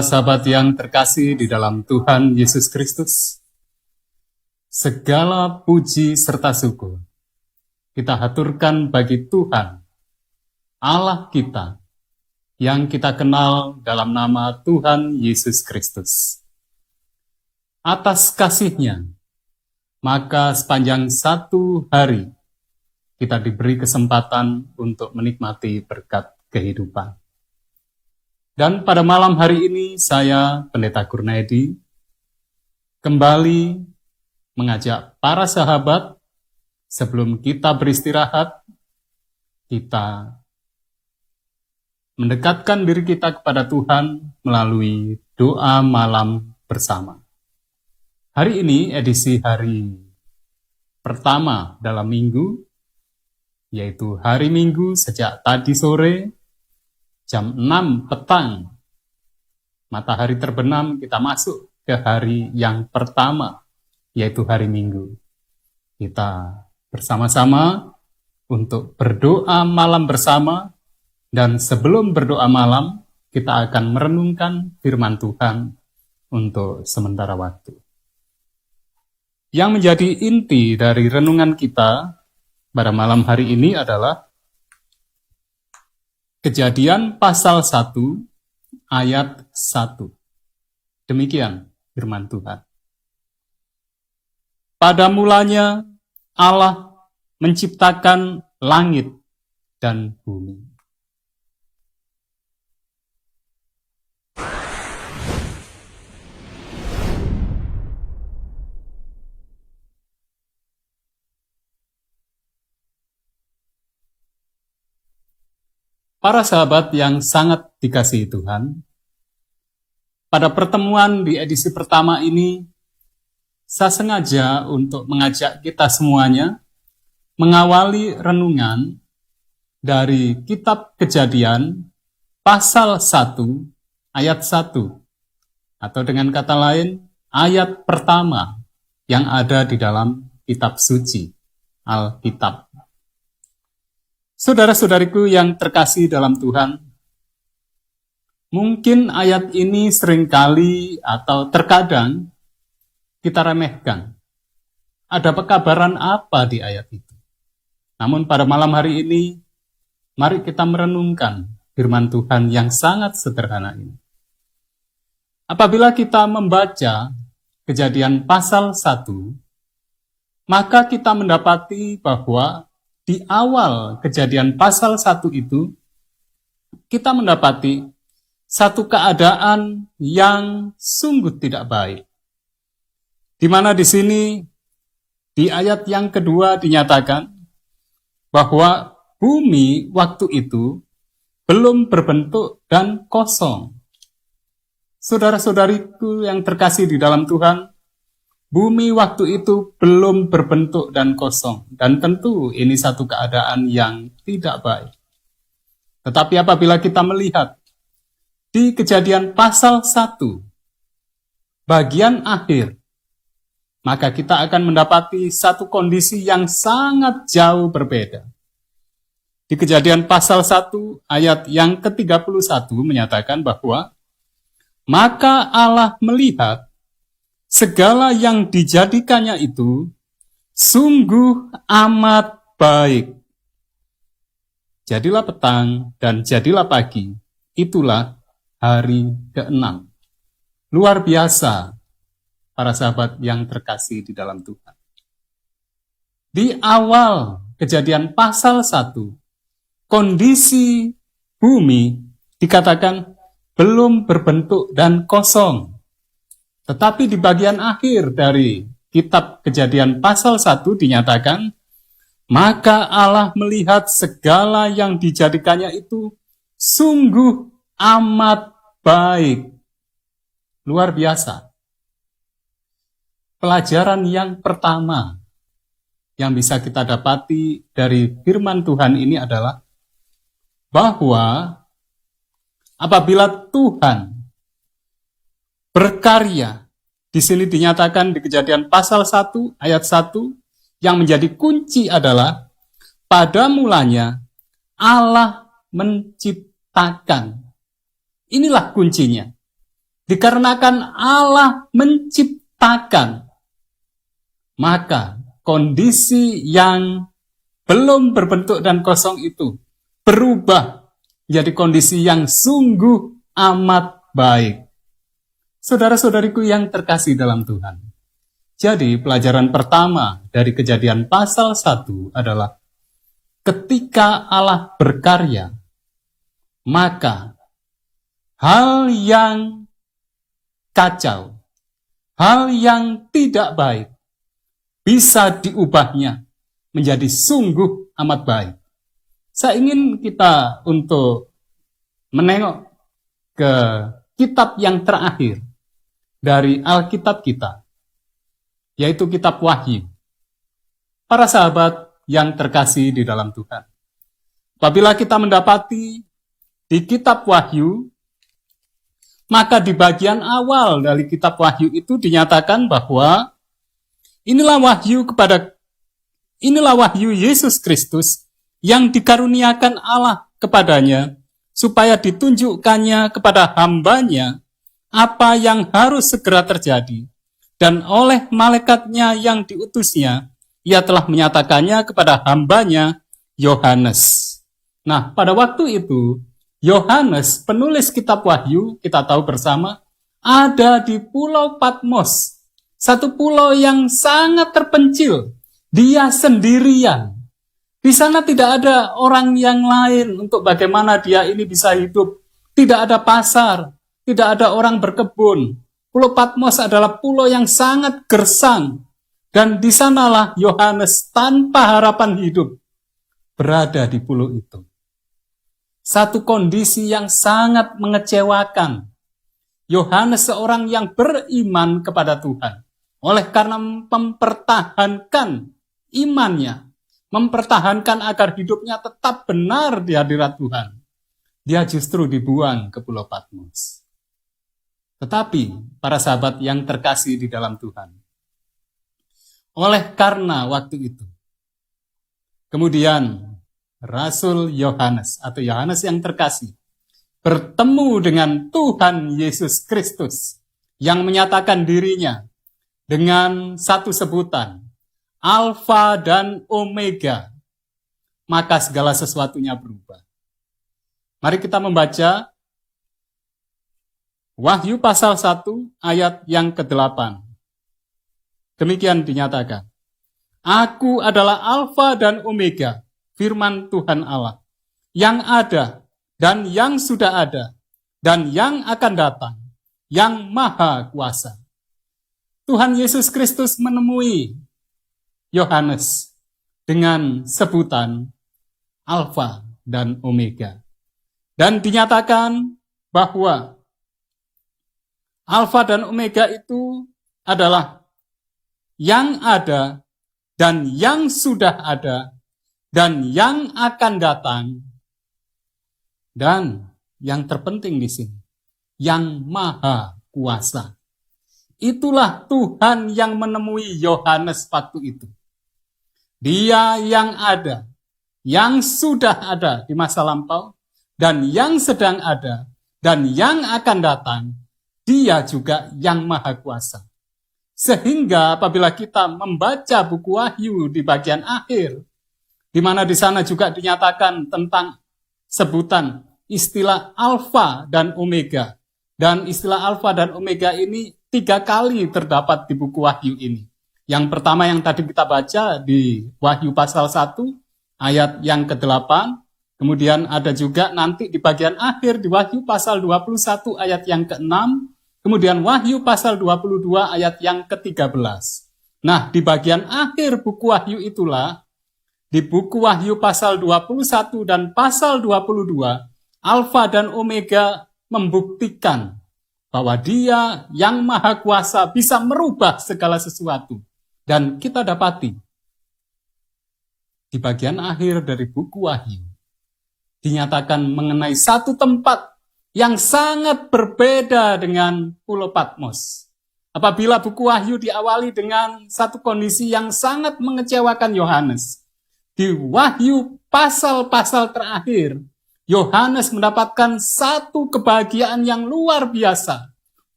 Sahabat yang terkasih di dalam Tuhan Yesus Kristus, segala puji serta syukur kita haturkan bagi Tuhan, Allah kita, yang kita kenal dalam nama Tuhan Yesus Kristus. Atas kasih-Nya, maka sepanjang satu hari kita diberi kesempatan untuk menikmati berkat kehidupan. Dan pada malam hari ini saya, Pendeta Gurnedi, kembali mengajak para sahabat sebelum kita beristirahat, kita mendekatkan diri kita kepada Tuhan melalui doa malam bersama. Hari ini edisi hari pertama dalam minggu, yaitu hari Minggu sejak tadi sore, jam 6 petang, matahari terbenam, kita masuk ke hari yang pertama, yaitu hari Minggu. Kita bersama-sama untuk berdoa malam bersama, dan sebelum berdoa malam, kita akan merenungkan firman Tuhan untuk sementara waktu. Yang menjadi inti dari renungan kita pada malam hari ini adalah Kejadian pasal 1 ayat 1. Demikian firman Tuhan. Pada mulanya Allah menciptakan langit dan bumi. Para sahabat yang sangat dikasihi Tuhan, pada pertemuan di edisi pertama ini, saya sengaja untuk mengajak kita semuanya mengawali renungan dari kitab Kejadian pasal 1 ayat 1, atau dengan kata lain, ayat pertama yang ada di dalam kitab suci, Alkitab. Saudara-saudariku yang terkasih dalam Tuhan, mungkin ayat ini seringkali atau terkadang kita remehkan. Ada pekabaran apa di ayat itu? Namun pada malam hari ini, mari kita merenungkan firman Tuhan yang sangat sederhana ini. Apabila kita membaca Kejadian pasal 1, maka kita mendapati bahwa di awal Kejadian pasal 1 itu, kita mendapati satu keadaan yang sungguh tidak baik. Di mana di sini, di ayat yang kedua dinyatakan bahwa bumi waktu itu belum berbentuk dan kosong. Saudara-saudariku yang terkasih di dalam Tuhan, bumi waktu itu belum berbentuk dan kosong, dan tentu ini satu keadaan yang tidak baik. Tetapi apabila kita melihat di Kejadian pasal 1, bagian akhir, maka kita akan mendapati satu kondisi yang sangat jauh berbeda. Di Kejadian pasal 1 ayat yang ke-31 menyatakan bahwa, maka Allah melihat segala yang dijadikannya itu sungguh amat baik. Jadilah petang dan jadilah pagi, itulah hari ke-6. Luar biasa, para sahabat yang terkasih di dalam Tuhan. Di awal Kejadian pasal 1, kondisi bumi dikatakan belum berbentuk dan kosong. Tetapi di bagian akhir dari kitab Kejadian pasal 1 dinyatakan, maka Allah melihat segala yang dijadikannya itu sungguh amat baik. Luar biasa. Pelajaran yang pertama yang bisa kita dapati dari firman Tuhan ini adalah bahwa apabila Tuhan berkarya, di sini dinyatakan di Kejadian pasal 1 ayat 1, yang menjadi kunci adalah pada mulanya Allah menciptakan. Inilah kuncinya. Dikarenakan Allah menciptakan, maka kondisi yang belum berbentuk dan kosong itu berubah menjadi kondisi yang sungguh amat baik. Saudara-saudariku yang terkasih dalam Tuhan. Jadi pelajaran pertama dari Kejadian pasal 1 adalah ketika Allah berkarya, maka hal yang kacau, hal yang tidak baik bisa diubahnya menjadi sungguh amat baik. Saya ingin kita untuk menengok ke kitab yang terakhir dari Alkitab kita, yaitu kitab Wahyu. Para sahabat yang terkasih di dalam Tuhan, apabila kita mendapati di kitab Wahyu, maka di bagian awal dari kitab Wahyu itu dinyatakan bahwa inilah wahyu Yesus Kristus yang dikaruniakan Allah kepadanya, supaya ditunjukkannya kepada hambanya apa yang harus segera terjadi. Dan oleh malaikatnya yang diutusnya, ia telah menyatakannya kepada hambanya Yohanes. Nah, pada waktu itu, Yohanes, penulis kitab Wahyu, kita tahu bersama, ada di Pulau Patmos. Satu pulau yang sangat terpencil. Dia sendirian. Di sana tidak ada orang yang lain untuk bagaimana dia ini bisa hidup. Tidak ada pasar, tidak ada orang berkebun. Pulau Patmos adalah pulau yang sangat gersang. Dan di sanalah Yohanes tanpa harapan hidup berada di pulau itu. Satu kondisi yang sangat mengecewakan. Yohanes seorang yang beriman kepada Tuhan. Oleh karena mempertahankan imannya, mempertahankan agar hidupnya tetap benar di hadirat Tuhan, dia justru dibuang ke Pulau Patmos. Tetapi para sahabat yang terkasih di dalam Tuhan, oleh karena waktu itu, kemudian Rasul Yohanes atau Yohanes yang terkasih bertemu dengan Tuhan Yesus Kristus yang menyatakan dirinya dengan satu sebutan, Alfa dan Omega, maka segala sesuatunya berubah. Mari kita membaca Wahyu pasal 1 ayat yang ke-8. Demikian dinyatakan, Aku adalah Alfa dan Omega, firman Tuhan Allah, yang ada dan yang sudah ada dan yang akan datang, yang maha kuasa. Tuhan Yesus Kristus menemui Yohanes dengan sebutan Alfa dan Omega. Dan dinyatakan bahwa Alfa dan Omega itu adalah yang ada dan yang sudah ada dan yang akan datang, dan yang terpenting di sini, yang maha kuasa. Itulah Tuhan yang menemui Yohanes waktu itu. Dia yang ada, yang sudah ada di masa lampau, dan yang sedang ada, dan yang akan datang, dia juga yang maha kuasa. Sehingga apabila kita membaca buku Wahyu di bagian akhir, di mana di sana juga dinyatakan tentang sebutan istilah Alfa dan Omega. Dan istilah Alfa dan Omega ini 3 kali terdapat di buku Wahyu ini. Yang pertama yang tadi kita baca di Wahyu pasal 1 ayat yang ke-8. Kemudian ada juga nanti di bagian akhir di Wahyu pasal 21 ayat yang ke-6. Kemudian Wahyu pasal 22 ayat yang ke-13. Nah, di bagian akhir buku Wahyu itulah, di buku Wahyu pasal 21 dan pasal 22, Alfa dan Omega membuktikan bahwa dia yang maha kuasa bisa merubah segala sesuatu. Dan kita dapati di bagian akhir dari buku Wahyu dinyatakan mengenai satu tempat yang sangat berbeda dengan Pulau Patmos. Apabila buku Wahyu diawali dengan satu kondisi yang sangat mengecewakan Yohanes, di Wahyu pasal-pasal terakhir, Yohanes mendapatkan satu kebahagiaan yang luar biasa.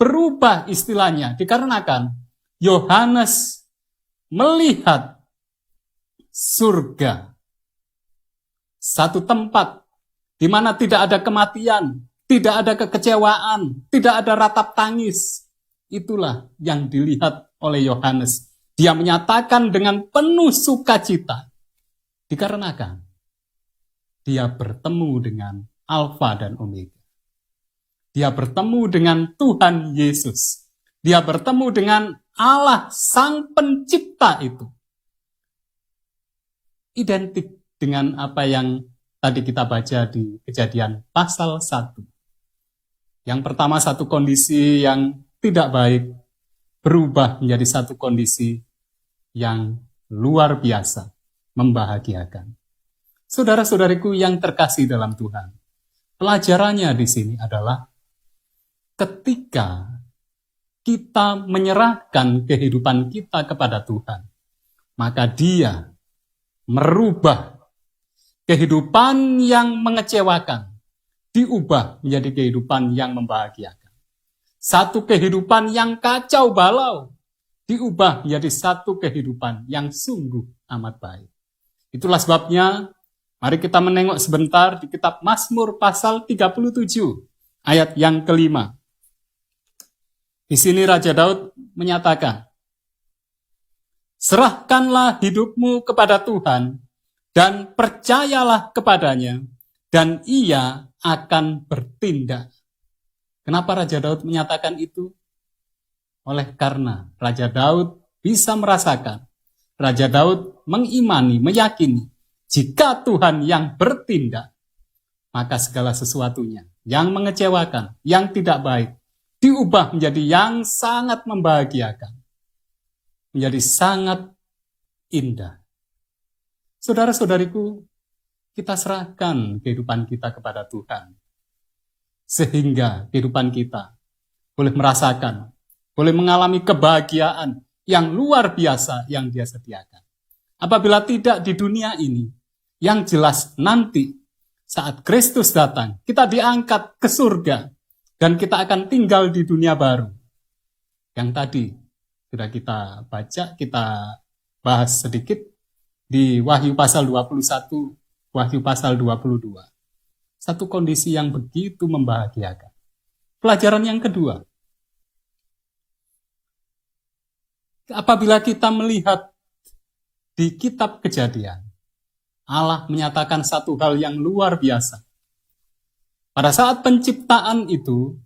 berubah istilahnya dikarenakan Yohanes melihat surga, satu tempat di mana tidak ada kematian, tidak ada kekecewaan, tidak ada ratap tangis. Itulah yang dilihat oleh Yohanes. Dia menyatakan dengan penuh sukacita dikarenakan dia bertemu dengan Alfa dan Omega. Dia bertemu dengan Tuhan Yesus. Dia bertemu dengan Allah Sang Pencipta itu. Identik dengan apa yang tadi kita baca di Kejadian pasal 1. Yang pertama, satu kondisi yang tidak baik berubah menjadi satu kondisi yang luar biasa, membahagiakan. Saudara-saudariku yang terkasih dalam Tuhan, pelajarannya di sini adalah ketika kita menyerahkan kehidupan kita kepada Tuhan, maka Dia merubah kehidupan yang mengecewakan, diubah menjadi kehidupan yang membahagiakan. Satu kehidupan yang kacau balau, diubah menjadi satu kehidupan yang sungguh amat baik. Itulah sebabnya, mari kita menengok sebentar di kitab Mazmur pasal 37, ayat yang kelima. Di sini Raja Daud menyatakan, serahkanlah hidupmu kepada Tuhan, dan percayalah kepadanya, dan Ia akan bertindak. Kenapa Raja Daud menyatakan itu? Oleh karena Raja Daud bisa merasakan, Raja Daud mengimani, meyakini, jika Tuhan yang bertindak, maka segala sesuatunya yang mengecewakan, yang tidak baik, diubah menjadi yang sangat membahagiakan, menjadi sangat indah. Saudara-saudariku, kita serahkan kehidupan kita kepada Tuhan, sehingga kehidupan kita boleh merasakan, boleh mengalami kebahagiaan yang luar biasa yang Dia sediakan. Apabila tidak di dunia ini, yang jelas nanti saat Kristus datang, kita diangkat ke surga dan kita akan tinggal di dunia baru. Yang tadi sudah kita baca, kita bahas sedikit di Wahyu pasal 21, Wahyu pasal 22. Satu kondisi yang begitu membahagiakan. Pelajaran yang kedua, apabila kita melihat di kitab Kejadian, Allah menyatakan satu hal yang luar biasa. Pada saat penciptaan itu,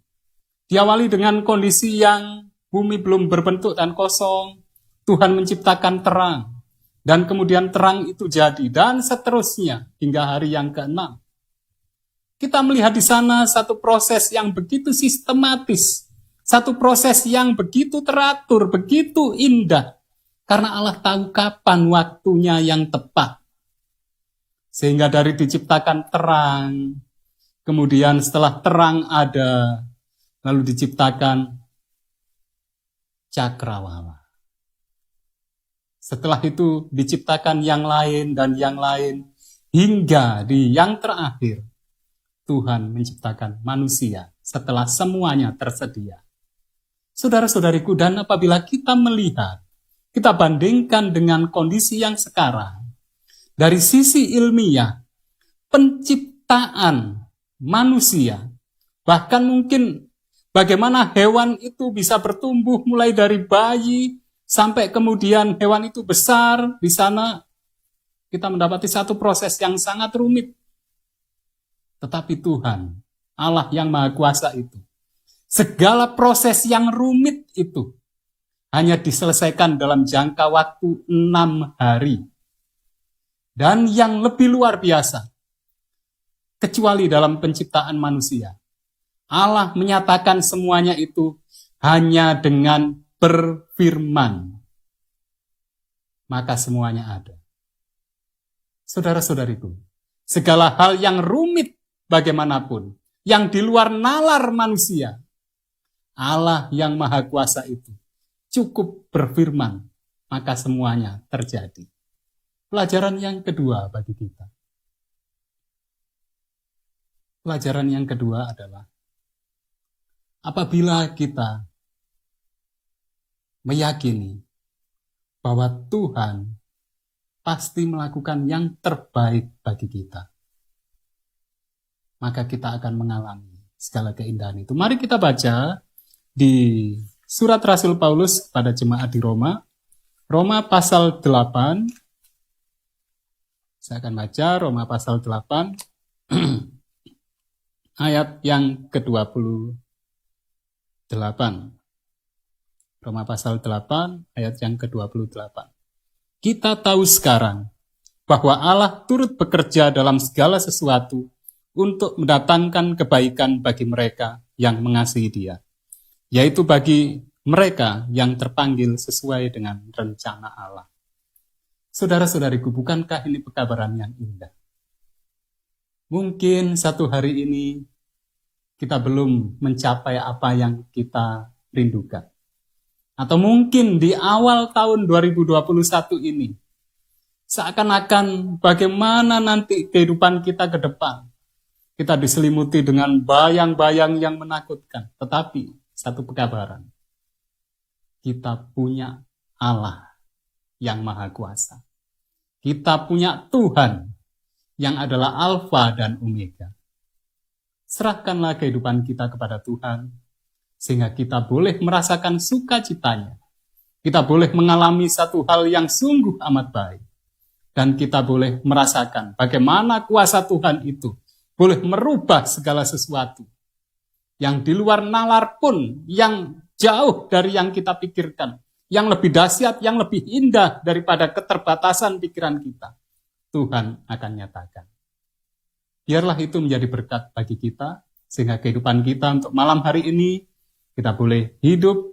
diawali dengan kondisi yang bumi belum berbentuk dan kosong, Tuhan menciptakan terang, dan kemudian terang itu jadi, dan seterusnya hingga hari yang ke-6. Kita melihat di sana satu proses yang begitu sistematis, satu proses yang begitu teratur, begitu indah, karena Allah tahu kapan waktunya yang tepat. Sehingga dari diciptakan terang, kemudian setelah terang ada, lalu diciptakan cakrawala. Setelah itu diciptakan yang lain dan yang lain, hingga di yang terakhir, Tuhan menciptakan manusia setelah semuanya tersedia. Saudara-saudariku, dan apabila kita melihat, kita bandingkan dengan kondisi yang sekarang, dari sisi ilmiah, penciptaan manusia, bahkan mungkin bagaimana hewan itu bisa bertumbuh mulai dari bayi, sampai kemudian hewan itu besar, di sana kita mendapati satu proses yang sangat rumit. Tetapi Tuhan, Allah yang Maha Kuasa itu, segala proses yang rumit itu hanya diselesaikan dalam jangka waktu 6 hari. Dan yang lebih luar biasa, kecuali dalam penciptaan manusia, Allah menyatakan semuanya itu hanya dengan berfirman. Maka semuanya ada. Saudara-saudariku, segala hal yang rumit bagaimanapun, yang di luar nalar manusia, Allah yang Maha Kuasa itu cukup berfirman, maka semuanya terjadi. Pelajaran yang kedua bagi kita. Pelajaran yang kedua adalah apabila kita meyakini bahwa Tuhan pasti melakukan yang terbaik bagi kita, maka kita akan mengalami segala keindahan itu. Mari kita baca di surat Rasul Paulus pada jemaat di Roma, Roma pasal 8. Saya akan baca Roma pasal 8 ayat yang ke-28. Roma pasal 8 ayat yang ke-28. Kita tahu sekarang bahwa Allah turut bekerja dalam segala sesuatu untuk mendatangkan kebaikan bagi mereka yang mengasihi Dia, yaitu bagi mereka yang terpanggil sesuai dengan rencana Allah. Saudara-saudariku, bukankah ini pekabaran yang indah? Mungkin satu hari ini kita belum mencapai apa yang kita rindukan. Atau mungkin di awal tahun 2021 ini, seakan-akan bagaimana nanti kehidupan kita ke depan. Kita diselimuti dengan bayang-bayang yang menakutkan. Tetapi satu pekabaran, kita punya Allah yang Maha Kuasa. Kita punya Tuhan yang adalah Alfa dan Omega. Serahkanlah kehidupan kita kepada Tuhan, sehingga kita boleh merasakan sukacitanya. Kita boleh mengalami satu hal yang sungguh amat baik. Dan kita boleh merasakan bagaimana kuasa Tuhan itu boleh merubah segala sesuatu. Yang di luar nalar pun, yang jauh dari yang kita pikirkan. Yang lebih dahsyat, yang lebih indah daripada keterbatasan pikiran kita. Tuhan akan nyatakan. Biarlah itu menjadi berkat bagi kita, sehingga kehidupan kita untuk malam hari ini, kita boleh hidup,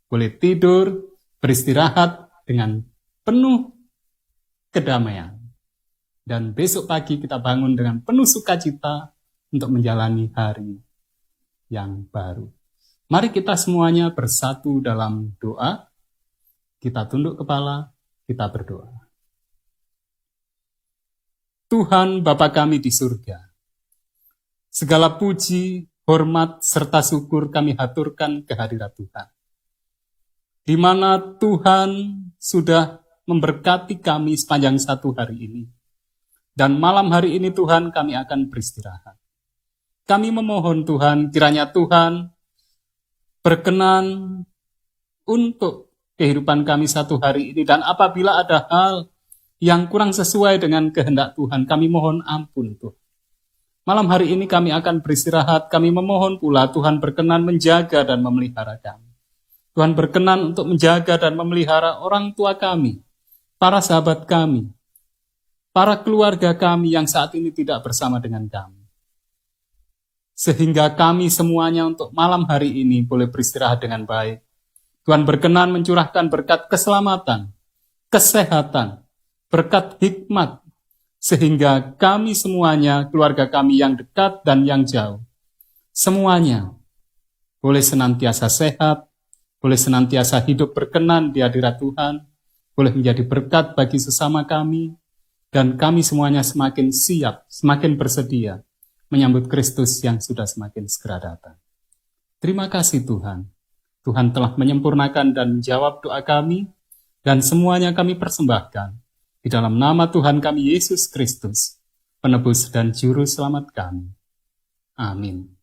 boleh tidur, beristirahat dengan penuh kedamaian. Dan besok pagi kita bangun dengan penuh sukacita untuk menjalani hari yang baru. Mari kita semuanya bersatu dalam doa. Kita tunduk kepala, kita berdoa. Tuhan Bapa kami di surga, segala puji, hormat, serta syukur kami haturkan kehadirat Tuhan. Di mana Tuhan sudah memberkati kami sepanjang satu hari ini. Dan malam hari ini Tuhan kami akan beristirahat. Kami memohon Tuhan, kiranya Tuhan berkenan untuk kehidupan kami satu hari ini. Dan apabila ada hal yang kurang sesuai dengan kehendak Tuhan, kami mohon ampun Tuhan. Malam hari ini kami akan beristirahat. Kami memohon pula Tuhan berkenan menjaga dan memelihara kami. Tuhan berkenan untuk menjaga dan memelihara orang tua kami, para sahabat kami, para keluarga kami yang saat ini tidak bersama dengan kami. Sehingga kami semuanya untuk malam hari ini boleh beristirahat dengan baik. Tuhan berkenan mencurahkan berkat keselamatan, kesehatan, berkat hikmat, sehingga kami semuanya, keluarga kami yang dekat dan yang jauh, semuanya boleh senantiasa sehat, boleh senantiasa hidup berkenan di hadirat Tuhan, boleh menjadi berkat bagi sesama kami, dan kami semuanya semakin siap, semakin bersedia menyambut Kristus yang sudah semakin segera datang. Terima kasih Tuhan. Tuhan telah menyempurnakan dan menjawab doa kami, dan semuanya kami persembahkan di dalam nama Tuhan kami Yesus Kristus, penebus dan juru selamat kami. Amin.